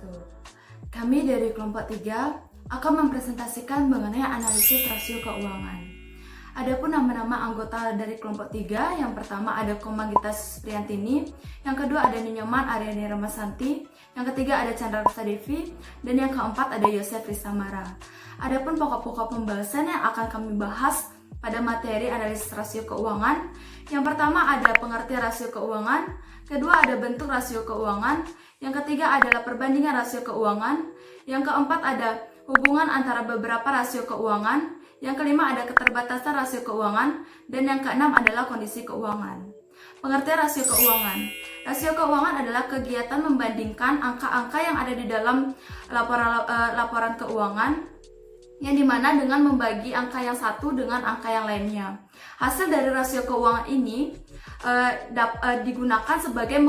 Wabarakatuh. Kami dari kelompok 3 akan mempresentasikan mengenai analisis rasio keuangan. Adapun nama-nama anggota dari kelompok 3, yang pertama ada Komagitas Priantini, yang kedua ada Ninyoman Aryani Ramasanti, yang ketiga ada Chandra Rasa Devi, dan yang keempat ada Yosef Risamara. Adapun pokok-pokok pembahasan yang akan kami bahas pada materi analisis rasio keuangan, yang pertama ada pengertian rasio keuangan, kedua ada bentuk rasio keuangan, yang ketiga adalah perbandingan rasio keuangan, yang keempat ada hubungan antara beberapa rasio keuangan, yang kelima ada keterbatasan rasio keuangan, dan yang keenam adalah kondisi keuangan. Pengertian rasio keuangan. Rasio keuangan adalah kegiatan membandingkan angka-angka yang ada di dalam laporan keuangan, yang dimana dengan membagi angka yang satu dengan angka yang lainnya. Hasil dari rasio keuangan ini digunakan sebagai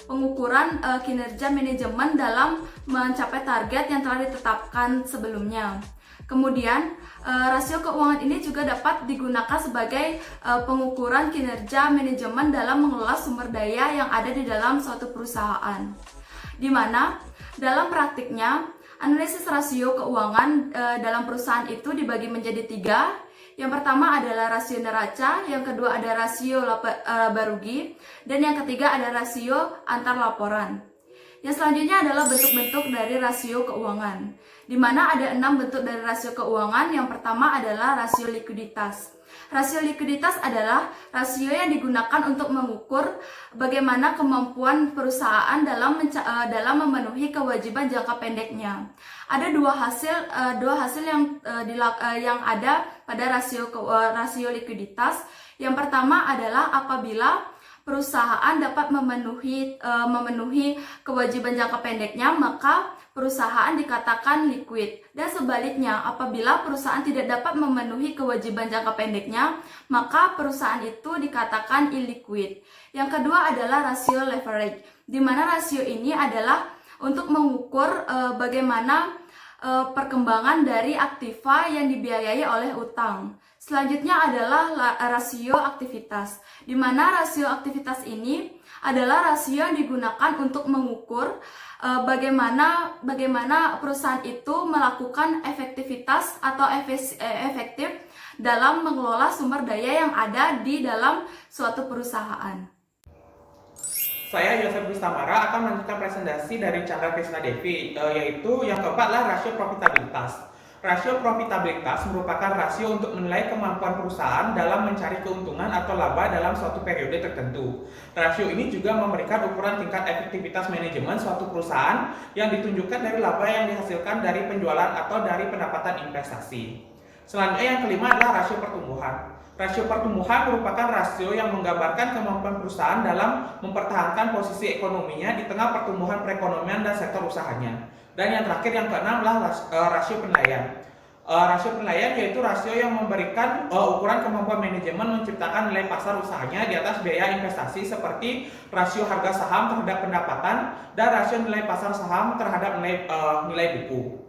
pengukuran kinerja manajemen dalam mencapai target yang telah ditetapkan sebelumnya. Kemudian, rasio keuangan ini juga dapat digunakan sebagai pengukuran kinerja manajemen dalam mengelola sumber daya yang ada di dalam suatu perusahaan. Di mana dalam praktiknya, analisis rasio keuangan dalam perusahaan itu dibagi menjadi 3. Yang pertama adalah rasio neraca, yang kedua ada rasio laba rugi, dan yang ketiga ada rasio antar laporan. Yang selanjutnya adalah bentuk-bentuk dari rasio keuangan, di mana ada 6 bentuk dari rasio keuangan. Yang pertama adalah rasio likuiditas. Rasio likuiditas adalah rasio yang digunakan untuk mengukur bagaimana kemampuan perusahaan dalam memenuhi kewajiban jangka pendeknya. Ada dua hasil yang ada pada rasio likuiditas. Yang pertama adalah apabila perusahaan dapat memenuhi kewajiban jangka pendeknya, maka perusahaan dikatakan liquid. Dan sebaliknya, apabila perusahaan tidak dapat memenuhi kewajiban jangka pendeknya, maka perusahaan itu dikatakan illiquid. Yang kedua adalah rasio leverage, di mana rasio ini adalah untuk mengukur bagaimana perkembangan dari aktiva yang dibiayai oleh utang. Selanjutnya adalah rasio aktivitas, di mana rasio aktivitas ini adalah rasio yang digunakan untuk mengukur bagaimana perusahaan itu melakukan efektivitas atau efektif dalam mengelola sumber daya yang ada di dalam suatu perusahaan. Saya Yosef Risamara akan melanjutkan presentasi dari Chandra Krisna Devi, yaitu yang keempat adalah rasio profitabilitas. Rasio profitabilitas merupakan rasio untuk menilai kemampuan perusahaan dalam mencari keuntungan atau laba dalam suatu periode tertentu. Rasio ini juga memberikan ukuran tingkat efektivitas manajemen suatu perusahaan yang ditunjukkan dari laba yang dihasilkan dari penjualan atau dari pendapatan investasi. Selanjutnya yang kelima adalah rasio pertumbuhan. Rasio pertumbuhan merupakan rasio yang menggambarkan kemampuan perusahaan dalam mempertahankan posisi ekonominya di tengah pertumbuhan perekonomian dan sektor usahanya. Dan yang terakhir, yang keenam adalah rasio penilaian. Rasio penilaian yaitu rasio yang memberikan ukuran kemampuan manajemen menciptakan nilai pasar usahanya di atas biaya investasi, seperti rasio harga saham terhadap pendapatan dan rasio nilai pasar saham terhadap nilai buku.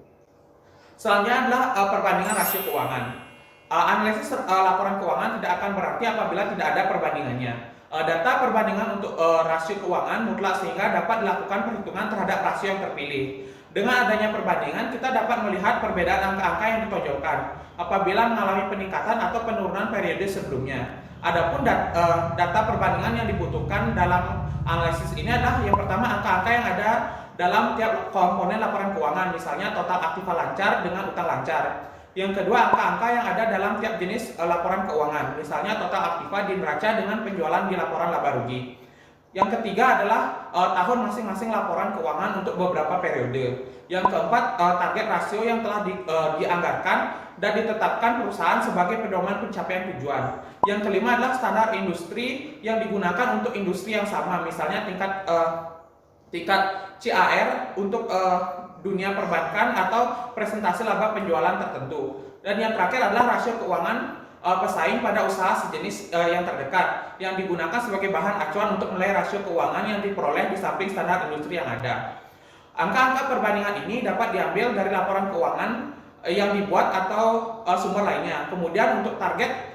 Selanjutnya adalah perbandingan rasio keuangan. Analisis laporan keuangan tidak akan berarti apabila tidak ada perbandingannya. Data perbandingan untuk rasio keuangan mutlak sehingga dapat dilakukan perhitungan terhadap rasio yang terpilih. Dengan adanya perbandingan, kita dapat melihat perbedaan angka-angka yang ditonjolkan apabila mengalami peningkatan atau penurunan periode sebelumnya. Adapun data perbandingan yang dibutuhkan dalam analisis ini adalah yang pertama angka-angka yang ada dalam tiap komponen laporan keuangan, misalnya total aktiva lancar dengan utang lancar. Yang kedua, angka-angka yang ada dalam tiap jenis laporan keuangan, misalnya total aktiva di neraca dengan penjualan di laporan laba rugi. Yang ketiga adalah tahun masing-masing laporan keuangan untuk beberapa periode. Yang keempat, target rasio yang telah dianggarkan dan ditetapkan perusahaan sebagai pedoman pencapaian tujuan. Yang kelima adalah standar industri yang digunakan untuk industri yang sama, misalnya tingkat CAR untuk dunia perbankan atau presentasi laba penjualan tertentu. Dan yang terakhir adalah rasio keuangan pesaing pada usaha sejenis yang terdekat, yang digunakan sebagai bahan acuan untuk menilai rasio keuangan yang diperoleh di samping standar industri yang ada. Angka-angka perbandingan ini dapat diambil dari laporan keuangan yang dibuat atau sumber lainnya. Kemudian untuk target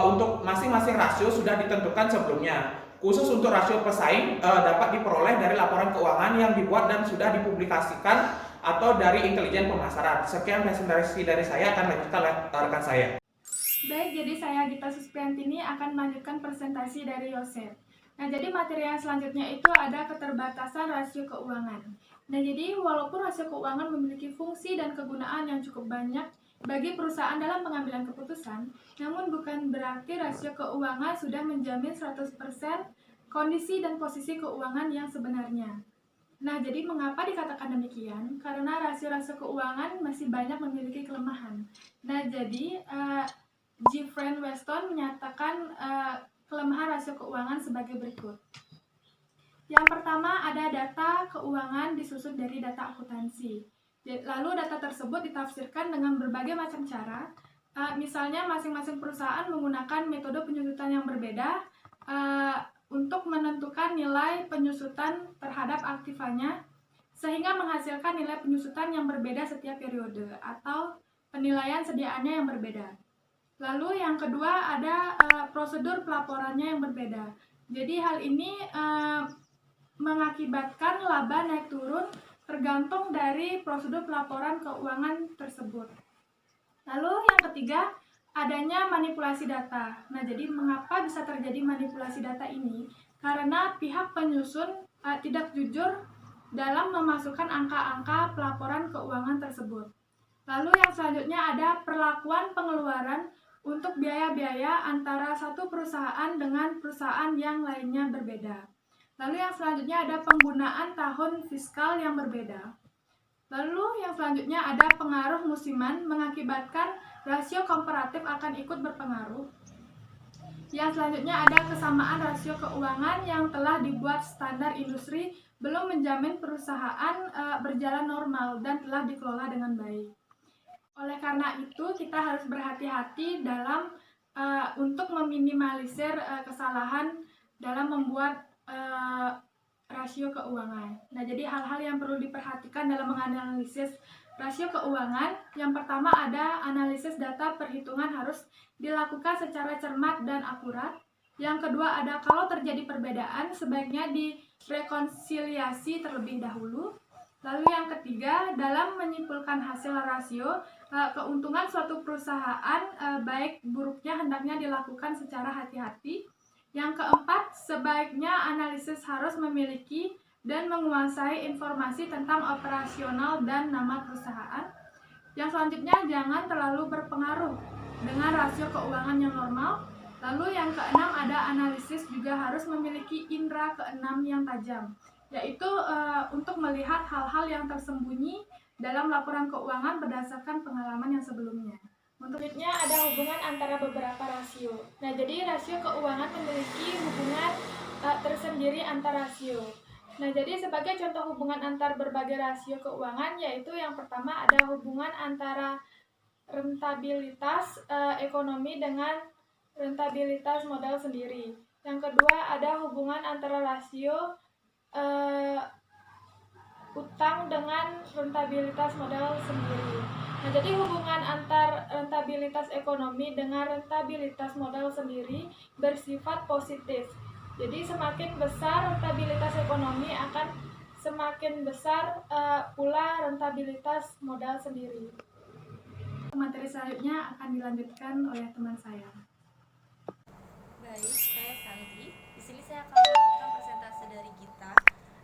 untuk masing-masing rasio sudah ditentukan sebelumnya. Khusus untuk rasio pesaing dapat diperoleh dari laporan keuangan yang dibuat dan sudah dipublikasikan atau dari intelijen pemasaran. Sekian presentasi dari saya, akan lanjutkan oleh rekan saya. Baik, jadi saya Gita Suspriantini akan melanjutkan presentasi dari Yosef. Nah, jadi materi yang selanjutnya itu ada keterbatasan rasio keuangan. Nah, jadi walaupun rasio keuangan memiliki fungsi dan kegunaan yang cukup banyak bagi perusahaan dalam pengambilan keputusan, namun bukan berarti rasio keuangan sudah menjamin 100% kondisi dan posisi keuangan yang sebenarnya. Nah, jadi mengapa dikatakan demikian? Karena rasio-rasio keuangan masih banyak memiliki kelemahan. Nah, jadi Jeffrey Weston menyatakan kelemahan rasio keuangan sebagai berikut. Yang pertama ada data keuangan disusun dari data akuntansi. Lalu data tersebut ditafsirkan dengan berbagai macam cara. Misalnya masing-masing perusahaan menggunakan metode penyusutan yang berbeda untuk menentukan nilai penyusutan terhadap aktivanya, sehingga menghasilkan nilai penyusutan yang berbeda setiap periode atau penilaian sediaannya yang berbeda. Lalu yang kedua ada prosedur pelaporannya yang berbeda. Jadi hal ini mengakibatkan laba naik turun tergantung dari prosedur pelaporan keuangan tersebut. Lalu yang ketiga adanya manipulasi data. Nah, jadi mengapa bisa terjadi manipulasi data ini? Karena pihak penyusun tidak jujur dalam memasukkan angka-angka pelaporan keuangan tersebut. Lalu yang selanjutnya ada perlakuan pengeluaran untuk biaya-biaya antara satu perusahaan dengan perusahaan yang lainnya berbeda. Lalu yang selanjutnya ada penggunaan tahun fiskal yang berbeda. Lalu yang selanjutnya ada pengaruh musiman mengakibatkan rasio komparatif akan ikut berpengaruh. Yang selanjutnya ada kesamaan rasio keuangan yang telah dibuat standar industri belum menjamin perusahaan berjalan normal dan telah dikelola dengan baik. Oleh karena itu, kita harus berhati-hati dalam untuk meminimalisir kesalahan dalam membuat rasio keuangan. Nah, jadi hal-hal yang perlu diperhatikan dalam menganalisis rasio keuangan, yang pertama ada analisis data perhitungan harus dilakukan secara cermat dan akurat. Yang kedua ada kalau terjadi perbedaan sebaiknya direkonsiliasi terlebih dahulu. Lalu yang ketiga, dalam menyimpulkan hasil rasio, keuntungan suatu perusahaan baik buruknya hendaknya dilakukan secara hati-hati. Yang keempat, sebaiknya analisis harus memiliki dan menguasai informasi tentang operasional dan nama perusahaan. Yang selanjutnya, jangan terlalu berpengaruh dengan rasio keuangan yang normal. Lalu yang keenam ada analisis juga harus memiliki indera keenam yang tajam, yaitu untuk melihat hal-hal yang tersembunyi dalam laporan keuangan berdasarkan pengalaman yang sebelumnya. Selanjutnya ada hubungan antara beberapa rasio. Nah, jadi rasio keuangan memiliki hubungan tersendiri antar rasio. Nah, jadi sebagai contoh hubungan antar berbagai rasio keuangan, yaitu yang pertama ada hubungan antara rentabilitas ekonomi dengan rentabilitas modal sendiri. Yang kedua ada hubungan antara rasio utang dengan rentabilitas modal sendiri. Nah, jadi hubungan antar rentabilitas ekonomi dengan rentabilitas modal sendiri bersifat positif. Jadi semakin besar rentabilitas ekonomi akan semakin besar pula rentabilitas modal sendiri. Materi selanjutnya akan dilanjutkan oleh teman saya. Baik, saya Santi. Di sini saya akan melanjutkan presentasi dari Gita,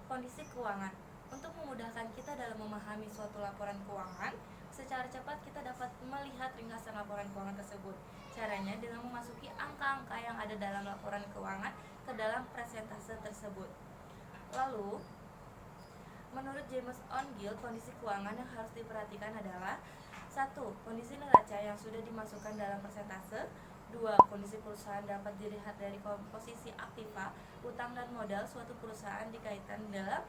kondisi keuangan. Untuk memudahkan kita dalam memahami suatu laporan keuangan, secara cepat kita dapat melihat ringkasan laporan keuangan tersebut. Caranya dengan memasuki angka-angka yang ada dalam laporan keuangan ke dalam presentase tersebut. Lalu, menurut James Ongill, kondisi keuangan yang harus diperhatikan adalah 1. Kondisi neraca yang sudah dimasukkan dalam persentase. 2. Kondisi perusahaan dapat dilihat dari komposisi aktiva, utang dan modal suatu perusahaan dikaitkan dalam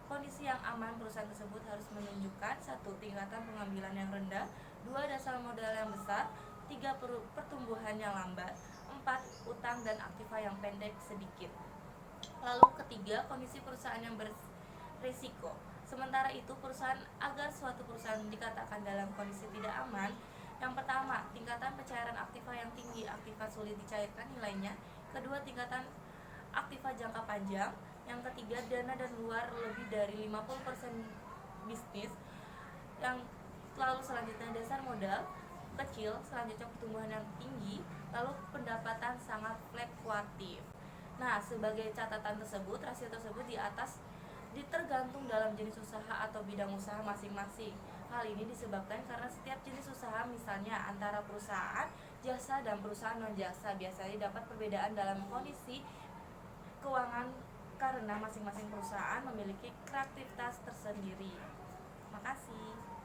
kondisi yang aman. Perusahaan tersebut harus menunjukkan 1. Tingkatan pengambilan yang rendah, 2. Dasar modal yang besar, 3. Pertumbuhan yang lambat, 4. Utang dan aktiva yang pendek sedikit. Lalu ketiga, kondisi perusahaan yang berisiko. Sementara itu, agar suatu perusahaan dikatakan dalam kondisi tidak aman, yang pertama, tingkatan pencairan aktiva yang tinggi, aktiva sulit dicairkan nilainya. Kedua, tingkatan aktiva jangka panjang. Yang ketiga, dana dan luar lebih dari 50% bisnis. Yang lalu selanjutnya dasar modal kecil, selanjutnya pertumbuhan yang tinggi, lalu pendapatan sangat fluktuatif. Nah, sebagai catatan tersebut, rasio tersebut di atas tergantung dalam jenis usaha atau bidang usaha masing-masing. Hal ini disebabkan karena setiap jenis usaha, misalnya antara perusahaan jasa dan perusahaan non-jasa, biasanya dapat perbedaan dalam kondisi keuangan karena masing-masing perusahaan memiliki kreativitas tersendiri. Terima kasih.